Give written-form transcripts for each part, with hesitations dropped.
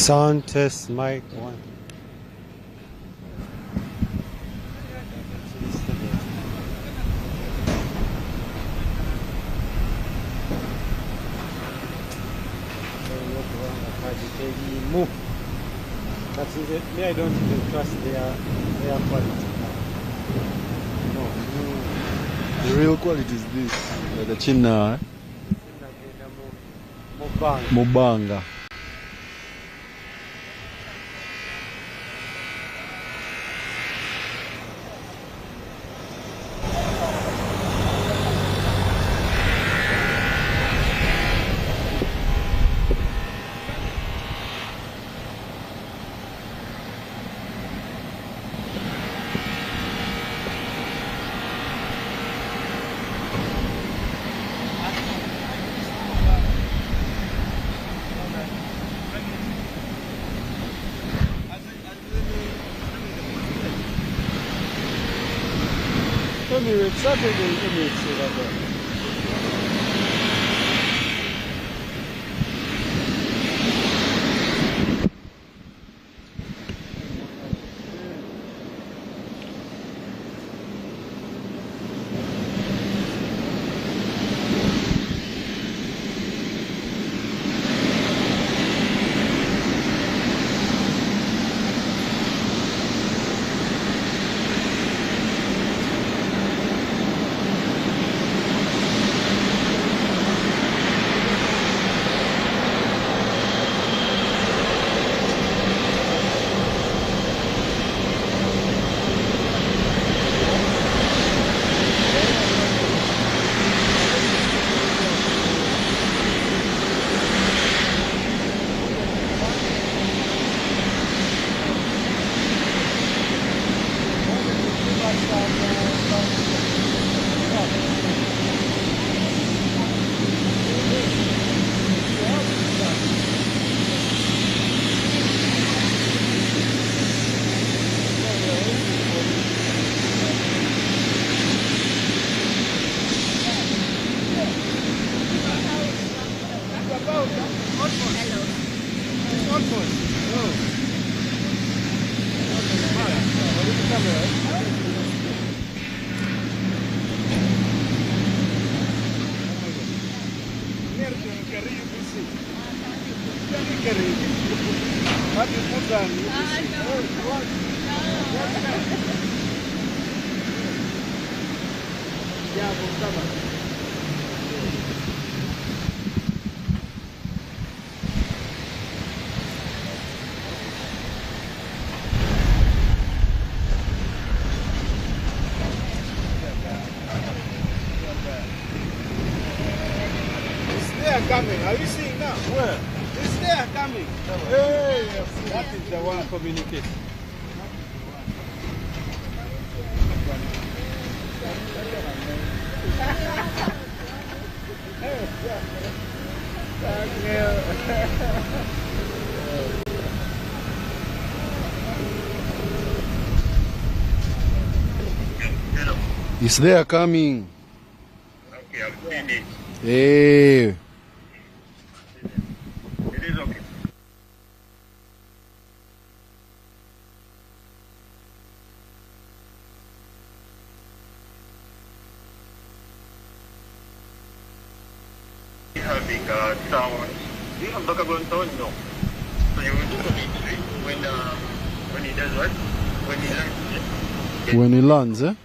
Sound test mic 1. That's it. Me, I don't even trust their quality. No. The real quality is this. The China. Mubanga. Emirates, Saturday Emirates over there. Coming. Are you seeing now? Where? It's there coming. Hey, that is the one communication. It's there coming. Okay, I've seen it. Hey. It is okay. Having sound. Do you have background sound? No. So you will do commentary when he does what? When he lands. When he lands, eh?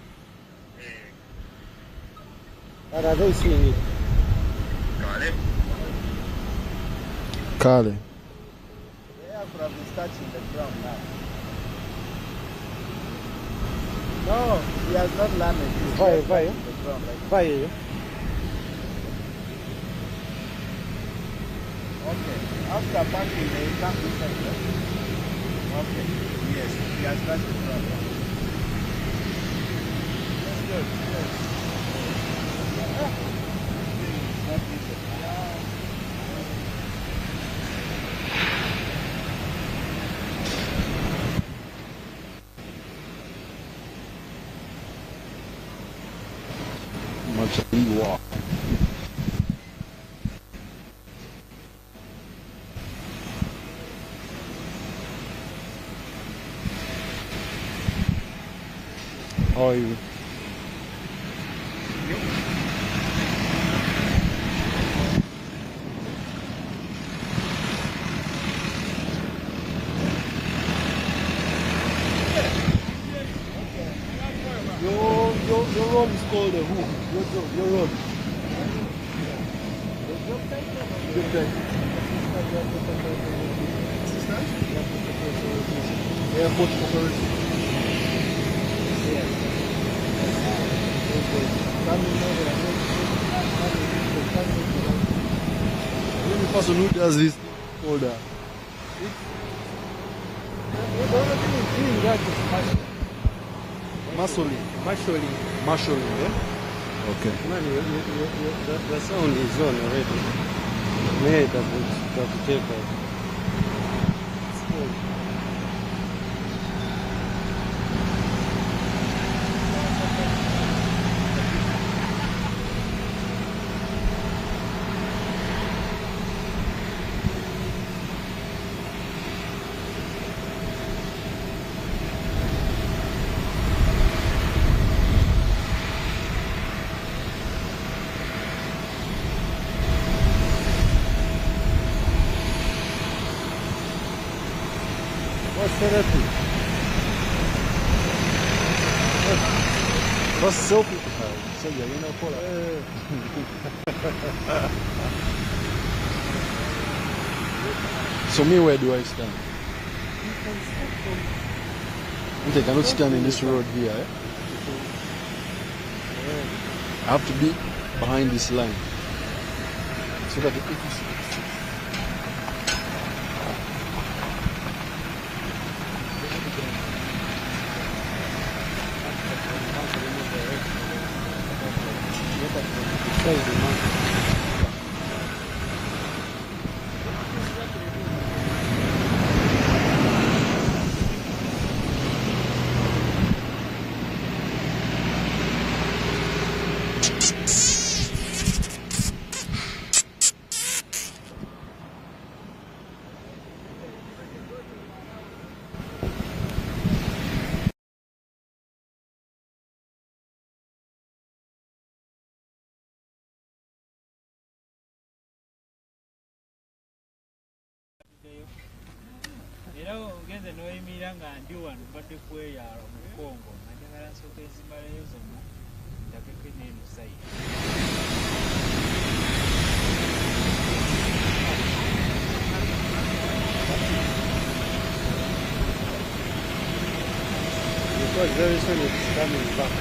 What are they seeing it? Kale. The aircraft is touching the ground now. No, he has not landed. He's Vai. touching the ground like Vai. Okay. After parking, they come to center. Okay. Yes, he has touched the ground. That's good. Yes. Not easy. Much you walk. How are you? Your road is called who? Your road. Good day. Airport operator. The only person who does this order. The only thing is doing that is Marshalling, yeah? Okay. Man, the sound is on already. May that take out. What's therapy? What's selfie? So yeah, you know, So me, where do I stand? Okay, I cannot stand in this road here. Eh? I have to be behind this line so that if you see. Era ogenze n'oyimirira nga ndi wano badde kweyala mu Kongo nga njagala nsooka ezimalayo zonna ndageko n'eno sayidi. Because very soon it's coming back.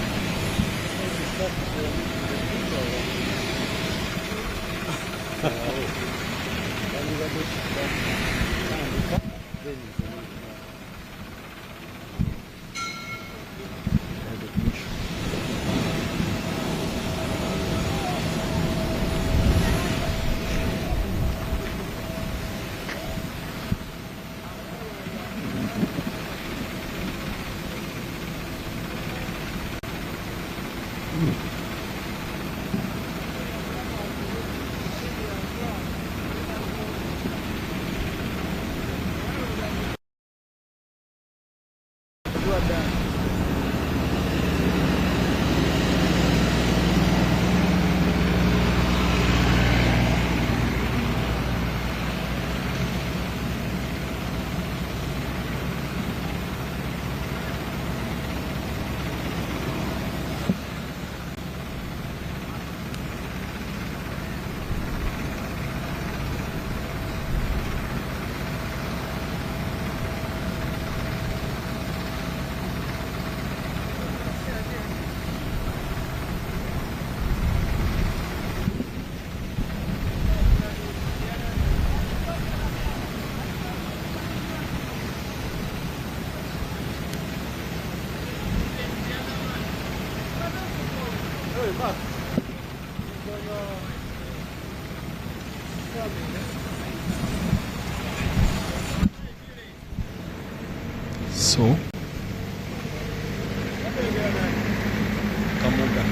So, Kamuga.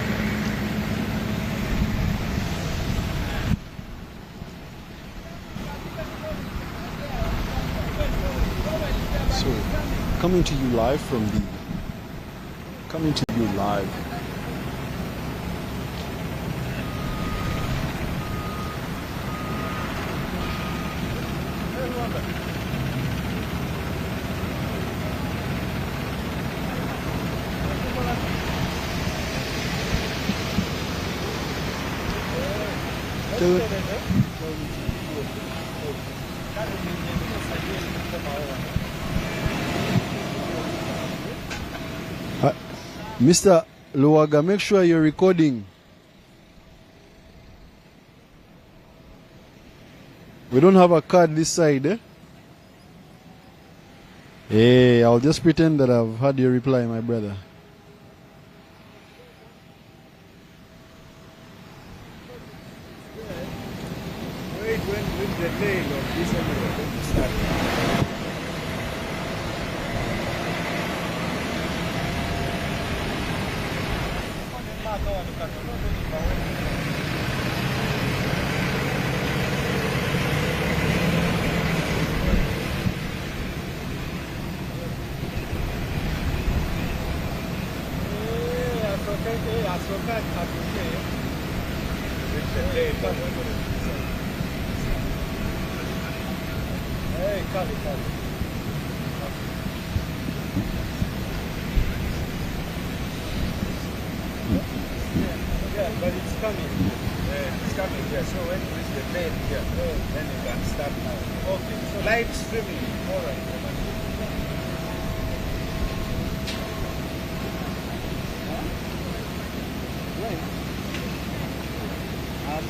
So, coming to you live from the Coming to you live. Mr. Luaga, make sure you're recording. We don't have a card this side, eh? Hey, I'll just pretend that I've had your reply, my brother. Wait, when the tail of this one start. Hey, come. Yeah, but it's coming. It's coming here. So when you reach the main here, then you can start now. Okay, so live streaming. All right.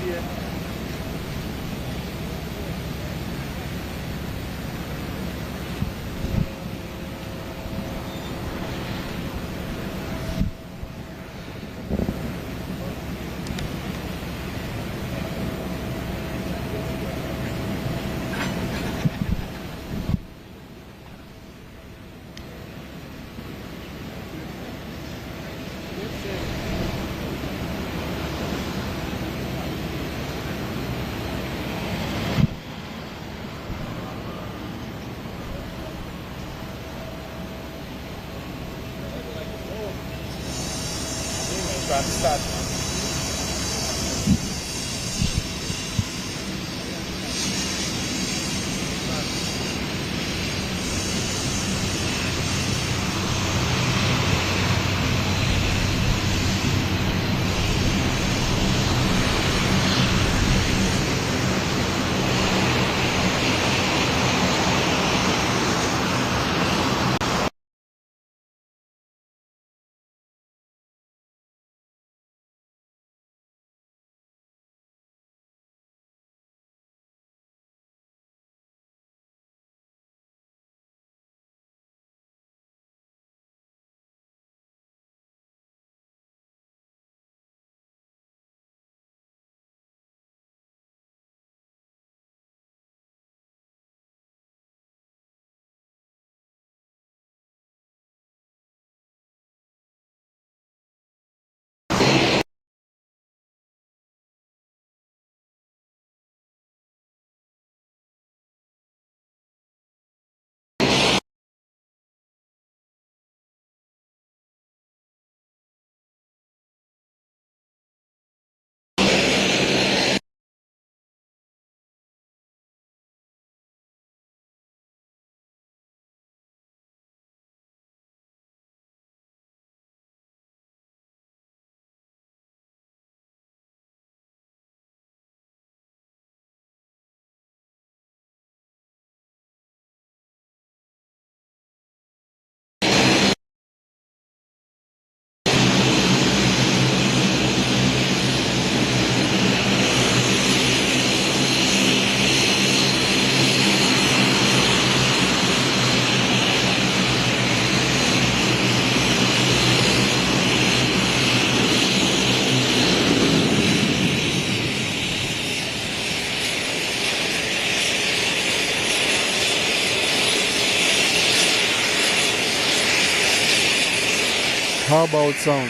Here. Start. How about sound?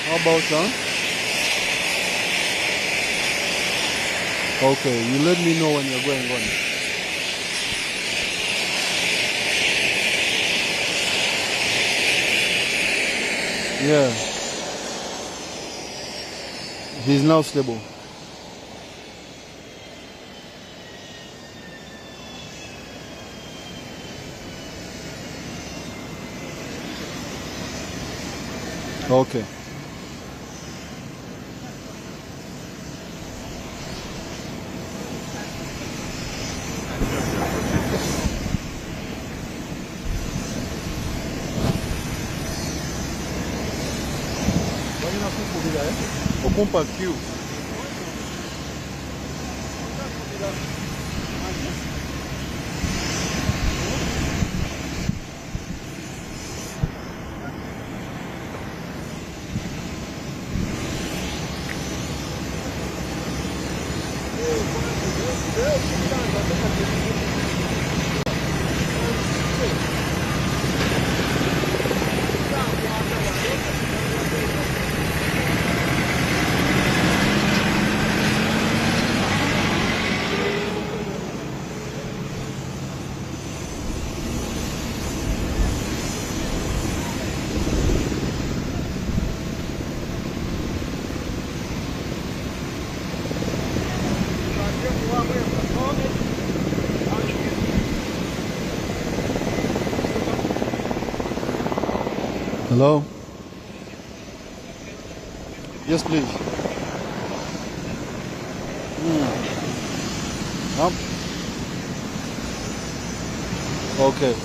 How about sound? Okay, you let me know when you're going on. Yeah. He's now stable. Okay. Ocupa aqui. Hello? Yes, please. Up. Okay.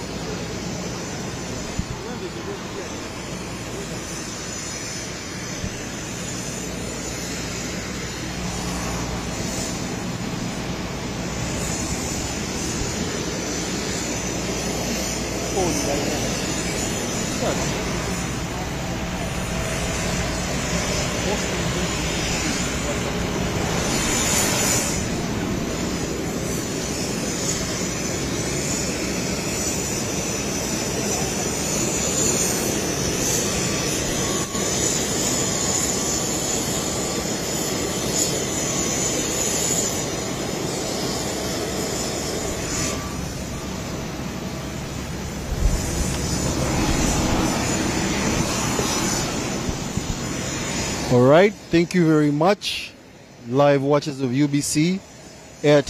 All right, thank you very much, live watchers of UBC. Air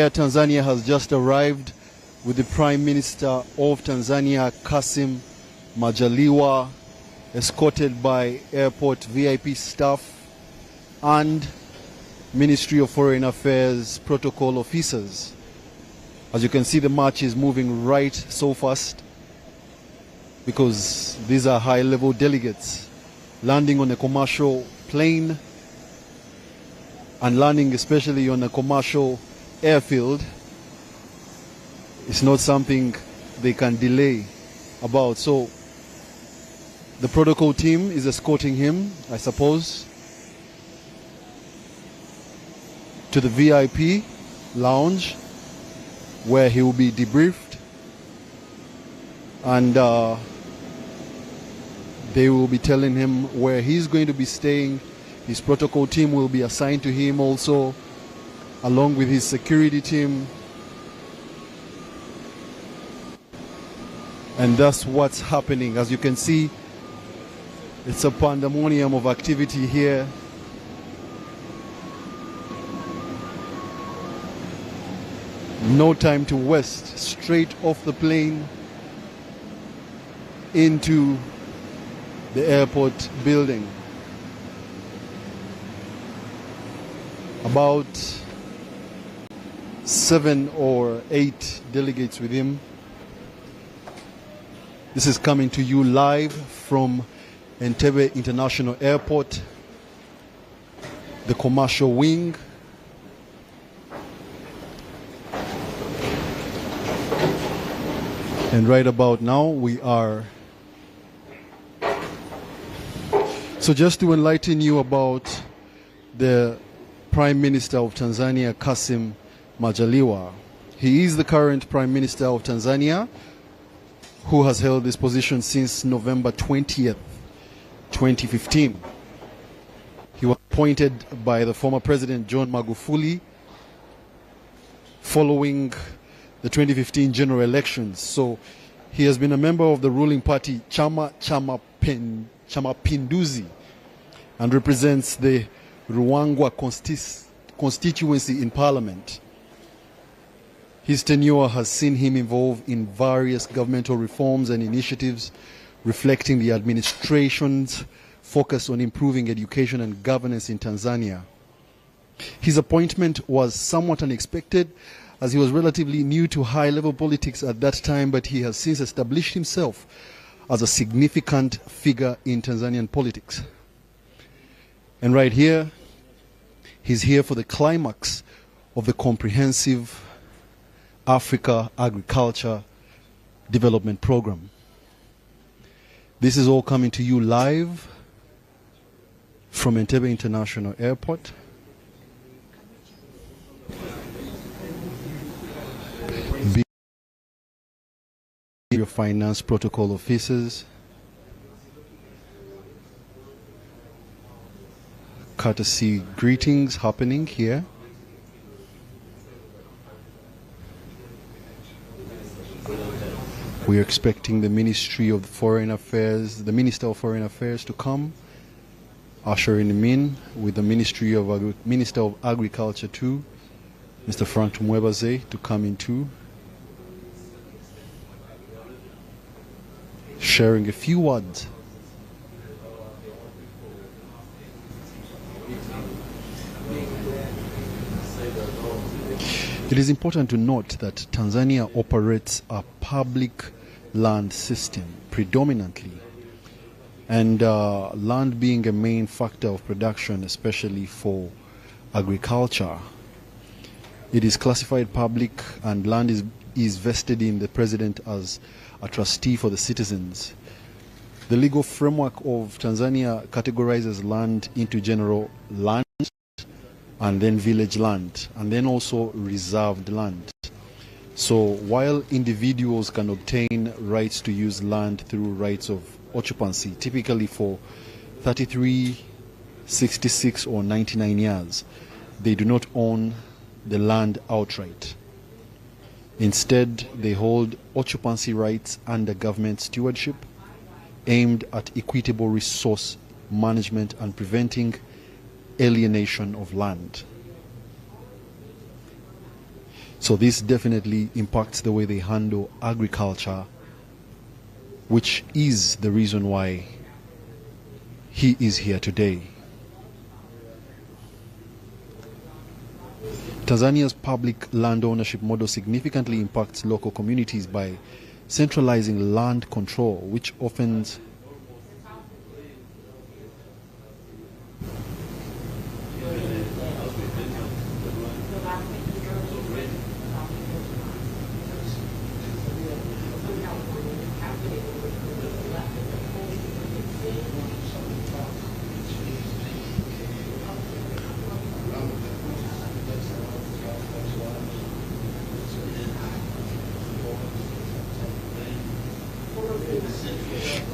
Tanzania has just arrived with the Prime Minister of Tanzania, Kassim Majaliwa, escorted by airport VIP staff and Ministry of Foreign Affairs protocol officers. As you can see, the march is moving right so fast because these are high-level delegates landing on a commercial plane and landing especially on a commercial airfield. It's not something they can delay about. So the protocol team is escorting him, I suppose, to the VIP lounge where he will be debriefed, and they will be telling him where he's going to be staying. His protocol team will be assigned to him also, along with his security team. And that's what's happening. As you can see, it's a pandemonium of activity here. No time to waste. Straight off the plane into the airport building. About 7 or 8 delegates with him. This is coming to you live from Entebbe International Airport, the commercial wing. And right about now we are. So just to enlighten you about the Prime Minister of Tanzania, Kassim Majaliwa. He is the current Prime Minister of Tanzania, who has held this position since November 20th, 2015. He was appointed by the former President John Magufuli following the 2015 general elections. So he has been a member of the ruling party Chama cha Mapinduzi Mapinduzi and represents the Ruangwa constituency in parliament. His tenure has seen him involved in various governmental reforms and initiatives reflecting the administration's focus on improving education and governance in Tanzania. His appointment was somewhat unexpected as he was relatively new to high-level politics at that time, but he has since established himself as a significant figure in Tanzanian politics. And right here, he's here for the climax of the comprehensive Africa Agriculture Development Program. This is all coming to you live from Entebbe International Airport. Your finance protocol officers, courtesy greetings happening here. We are expecting the Ministry of Foreign Affairs, the Minister of Foreign Affairs to come, ushering him in with the Minister of Agriculture too, Mr. Frank Tumwebaze, to come in too, sharing a few words. It is important to note that Tanzania operates a public land system predominantly, and land being a main factor of production, especially for agriculture. It is classified public, and land is vested in the president as a trustee for the citizens. The legal framework of Tanzania categorizes land into general land and then village land, and then also reserved land. So while individuals can obtain rights to use land through rights of occupancy, typically for 33, 66 or 99 years, they do not own the land outright. Instead, they hold occupancy rights under government stewardship aimed at equitable resource management and preventing alienation of land. So this definitely impacts the way they handle agriculture, which is the reason why he is here today. Tanzania's public land ownership model significantly impacts local communities by centralizing land control, which often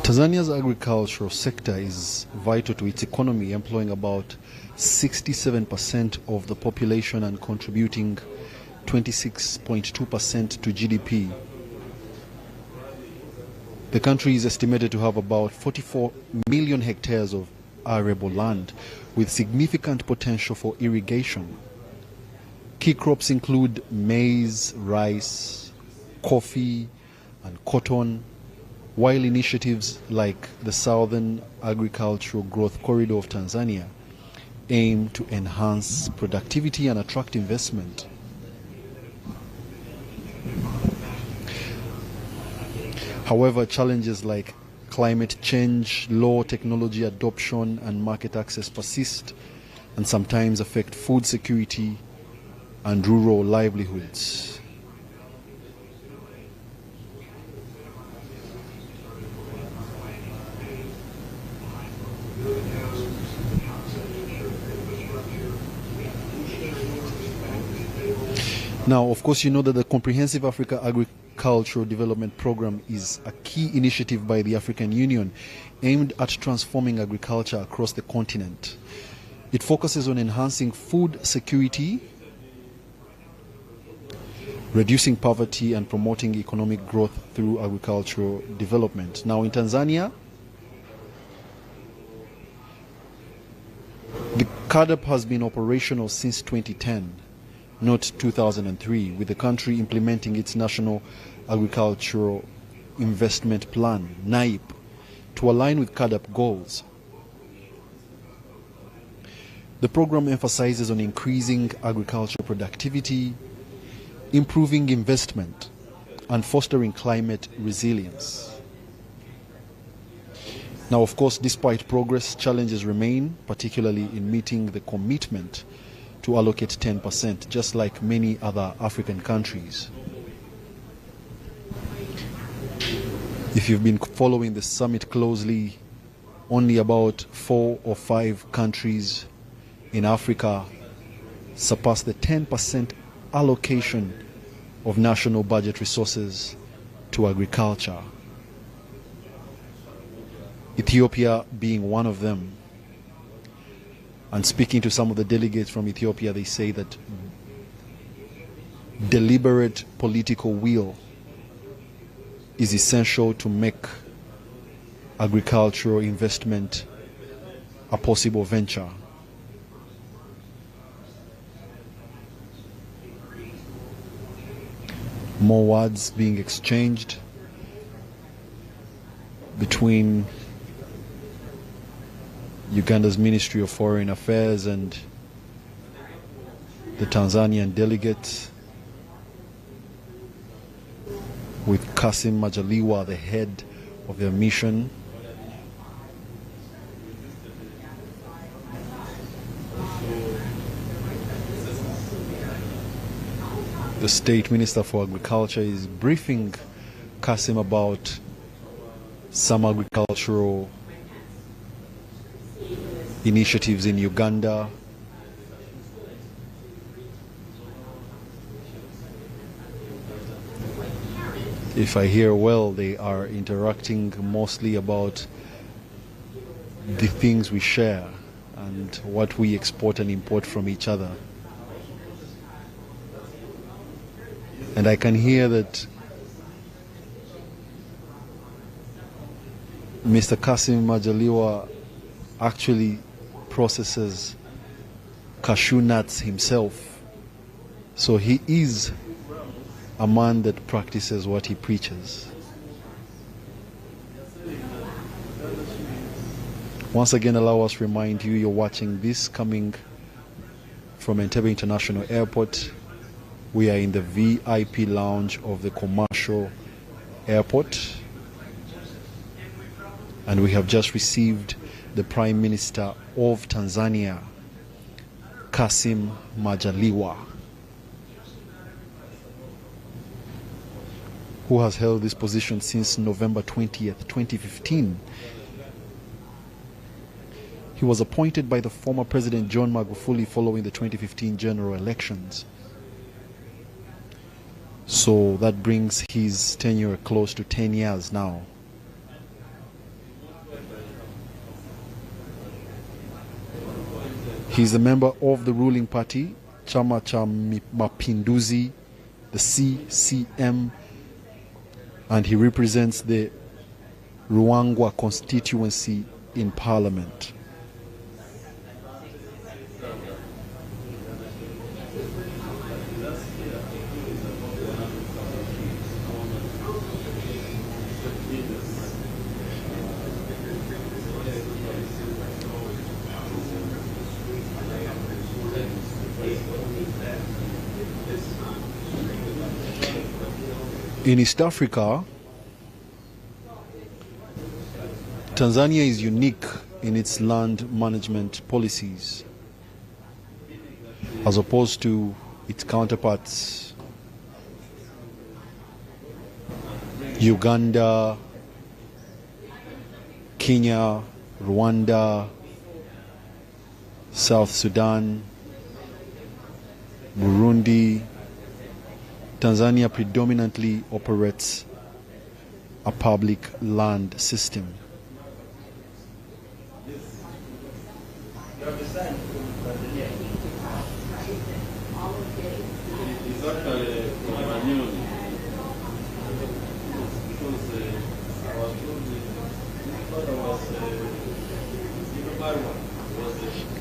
Tanzania's agricultural sector is vital to its economy, employing about 67% of the population and contributing 26.2% to GDP. The country is estimated to have about 44 million hectares of arable land with significant potential for irrigation. Key crops include maize, rice, coffee, and cotton, while initiatives like the Southern Agricultural Growth Corridor of Tanzania aim to enhance productivity and attract investment. However, challenges like climate change, low technology adoption, and market access persist and sometimes affect food security and rural livelihoods. Now, of course, you know that the Comprehensive Africa Agricultural Development Program is a key initiative by the African Union aimed at transforming agriculture across the continent. It focuses on enhancing food security, reducing poverty, and promoting economic growth through agricultural development. Now, in Tanzania, CADAP has been operational since 2010, not 2003, with the country implementing its National Agricultural Investment Plan, NAIP, to align with CADAP goals. The program emphasizes on increasing agricultural productivity, improving investment, and fostering climate resilience. Now, of course, despite progress, challenges remain, particularly in meeting the commitment to allocate 10%, just like many other African countries. If you've been following the summit closely, only about 4 or 5 countries in Africa surpassed the 10% allocation of national budget resources to agriculture. Ethiopia being one of them. And speaking to some of the delegates from Ethiopia, they say that deliberate political will is essential to make agricultural investment a possible venture. More words being exchanged between Uganda's Ministry of Foreign Affairs and the Tanzanian delegates, with Kassim Majaliwa, the head of their mission. The State Minister for Agriculture is briefing Kassim about some agricultural initiatives in Uganda. If I hear well, they are interacting mostly about the things we share and what we export and import from each other. And I can hear that Mr. Kassim Majaliwa actually processes cashew nuts himself. So he is a man that practices what he preaches. Once again, allow us to remind you, you're watching this coming from Entebbe International Airport. We are in the VIP lounge of the commercial airport, and we have just received the Prime Minister of Tanzania, Kassim Majaliwa, who has held this position since November 20th, 2015. He was appointed by the former President John Magufuli following the 2015 general elections. So that brings his tenure close to 10 years now. He's a member of the ruling party, Chama cha Mapinduzi, the CCM, and he represents the Ruangwa constituency in parliament. In East Africa, Tanzania is unique in its land management policies, as opposed to its counterparts Uganda, Kenya, Rwanda, South Sudan, Burundi. Tanzania predominantly operates a public land system.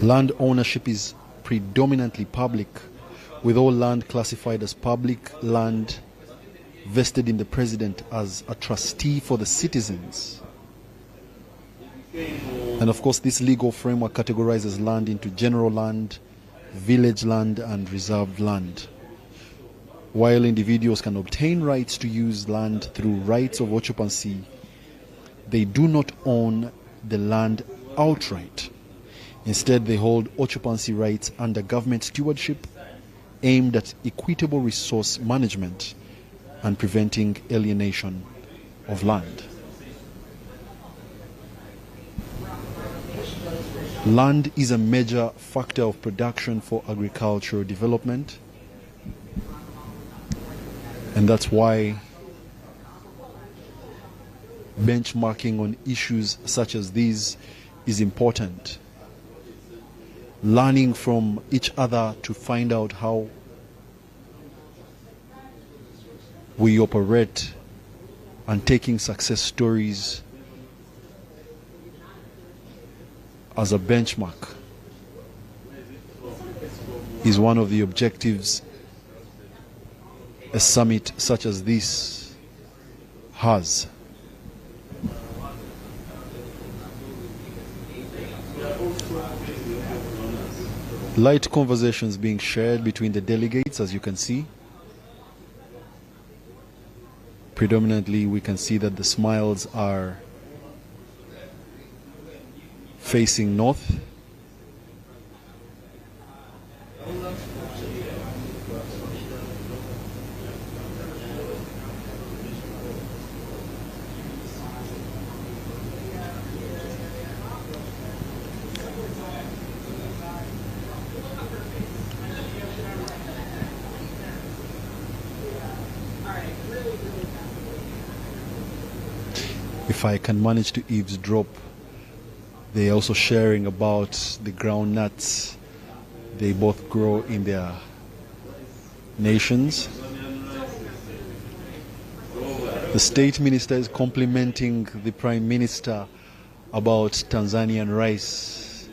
Land ownership is predominantly public, with all land classified as public land vested in the president as a trustee for the citizens. And of course, this legal framework categorizes land into general land, village land, and reserved land. While individuals can obtain rights to use land through rights of occupancy, they do not own the land outright. Instead, they hold occupancy rights under government stewardship aimed at equitable resource management and preventing alienation of land. Land is a major factor of production for agricultural development, and that's why benchmarking on issues such as these is important. Learning from each other to find out how we operate and taking success stories as a benchmark is one of the objectives a summit such as this has. Light conversations being shared between the delegates, as you can see. Predominantly, we can see that the smiles are facing north. If I can manage to eavesdrop, they're also sharing about the groundnuts they both grow in their nations. The state minister is complimenting the prime minister about Tanzanian rice,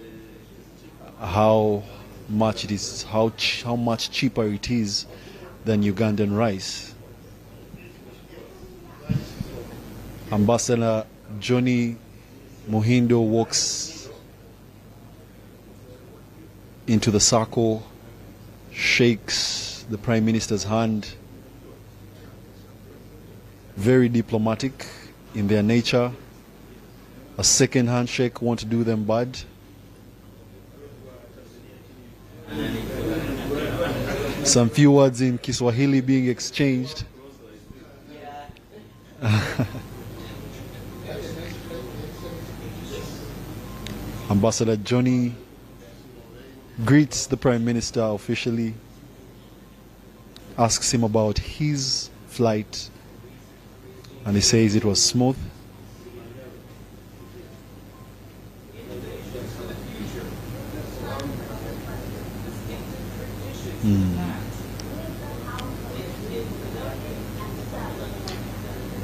how much it is, how much cheaper it is than Ugandan rice. Ambassador Johnny Muhindo walks into the circle, shakes the Prime Minister's hand, very diplomatic in their nature. A second handshake won't do them bad. Some few words in Kiswahili being exchanged. Ambassador Johnny greets the Prime Minister officially, asks him about his flight, and he says it was smooth.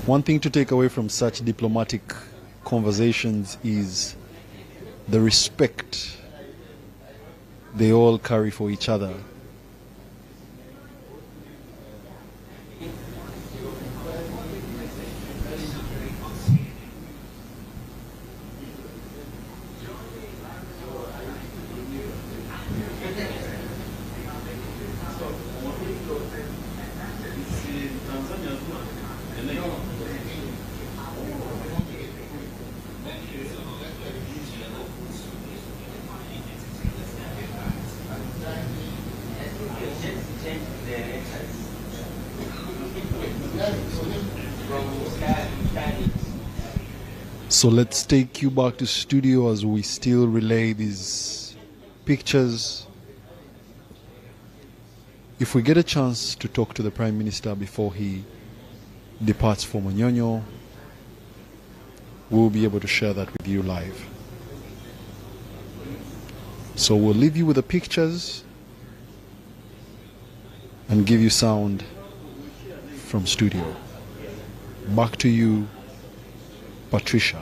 One thing to take away from such diplomatic conversations is the respect they all carry for each other. So let's take you back to studio as we still relay these pictures. If we get a chance to talk to the Prime Minister before he departs for Manyonyo, we'll be able to share that with you live. So we'll leave you with the pictures and give you sound from studio. Back to you, Patricia.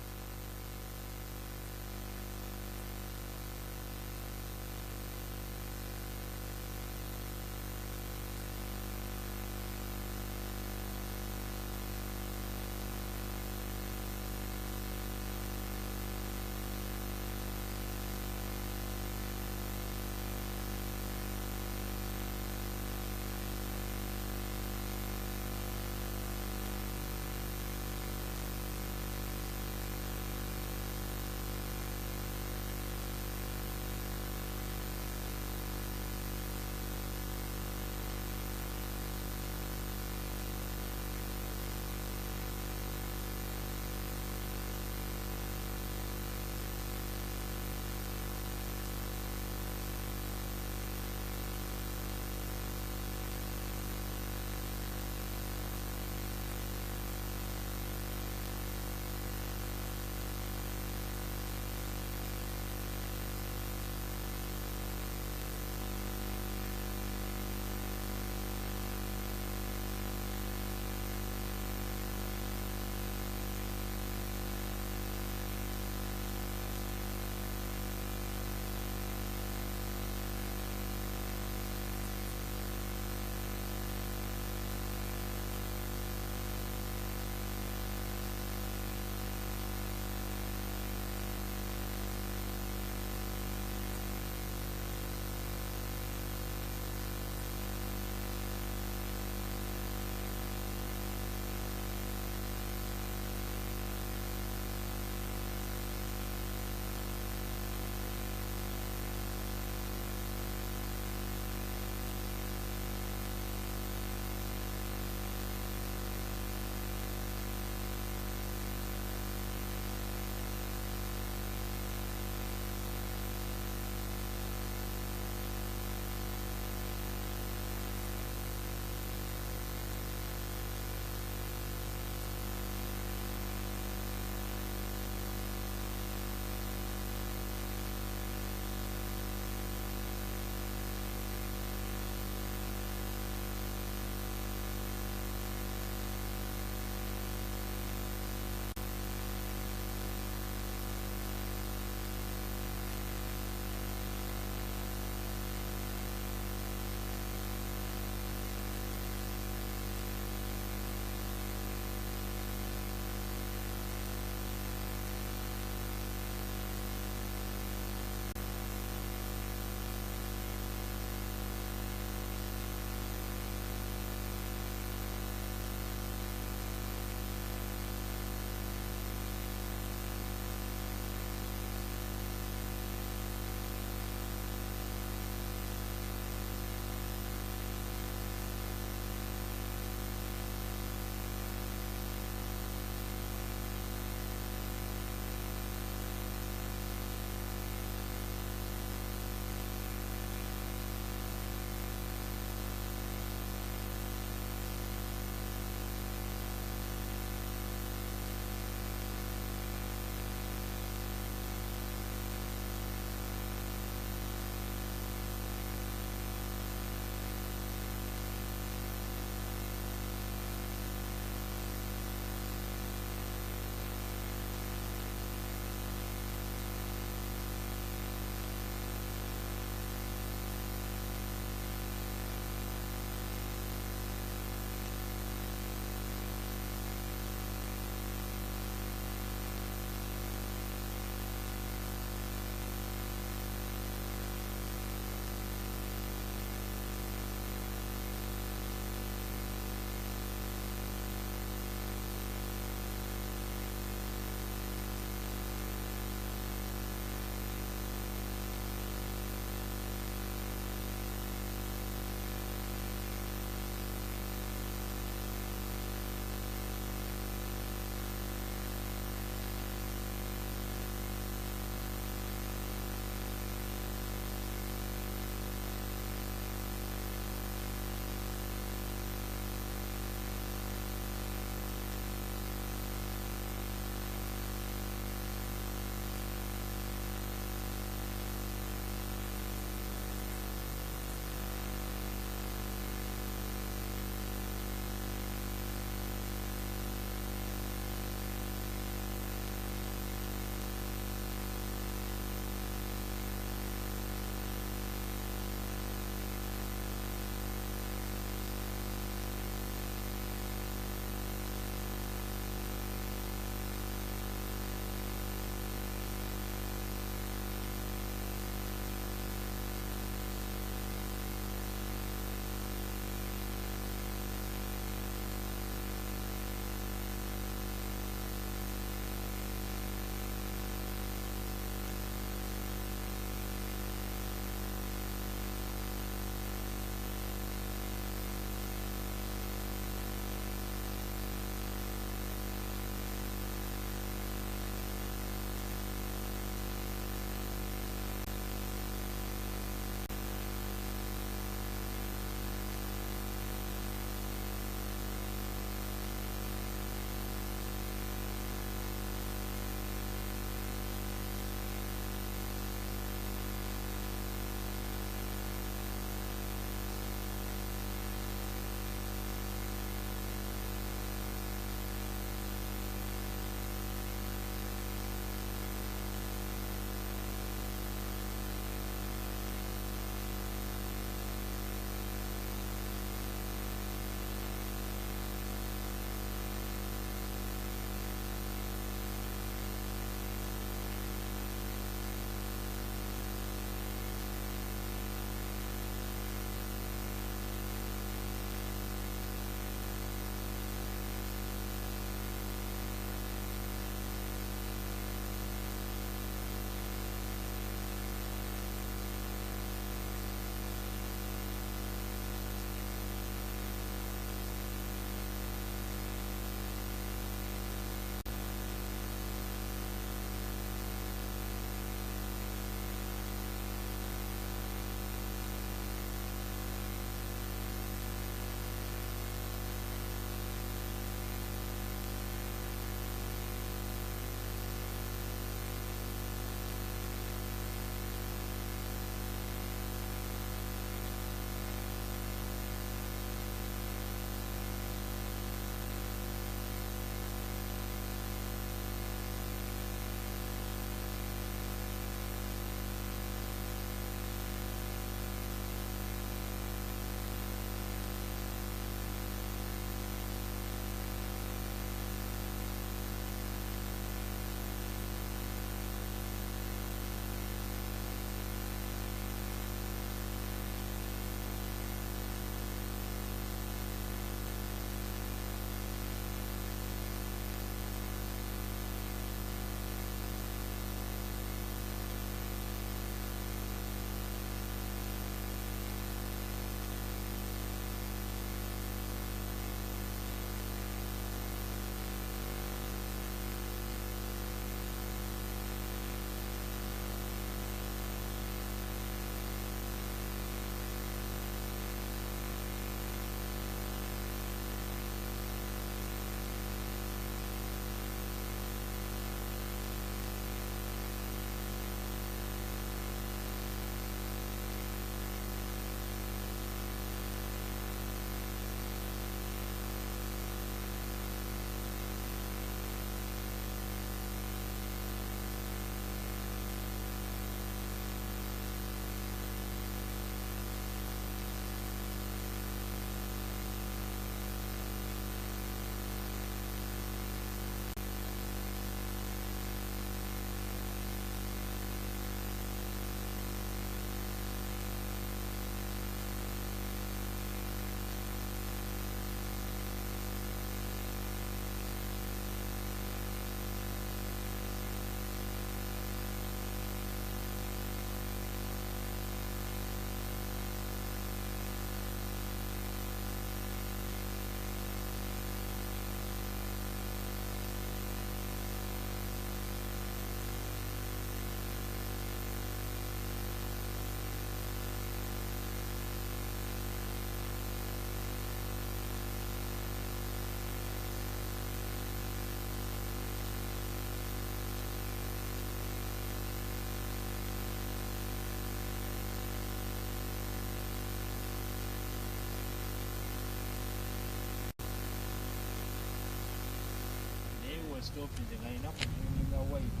stopinze nga alina kutuninga wide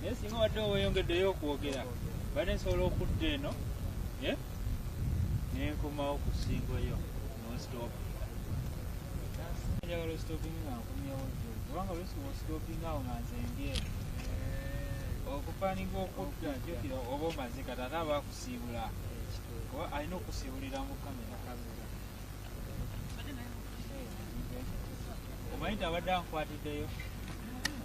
naye singa wadde oweyongeddeyo okwogera badde nsobola okudda eno nenkomawo kusingayo nostop njagala ostoping nga nkomyewo kubanga olusiba ostoping awo nga nze ndyeru okufaninga okudda jukira oba omaze kati ate aba akusiibula kuba alina okusiibulira mu kamera omanyi nti abadde ankwatiddeyo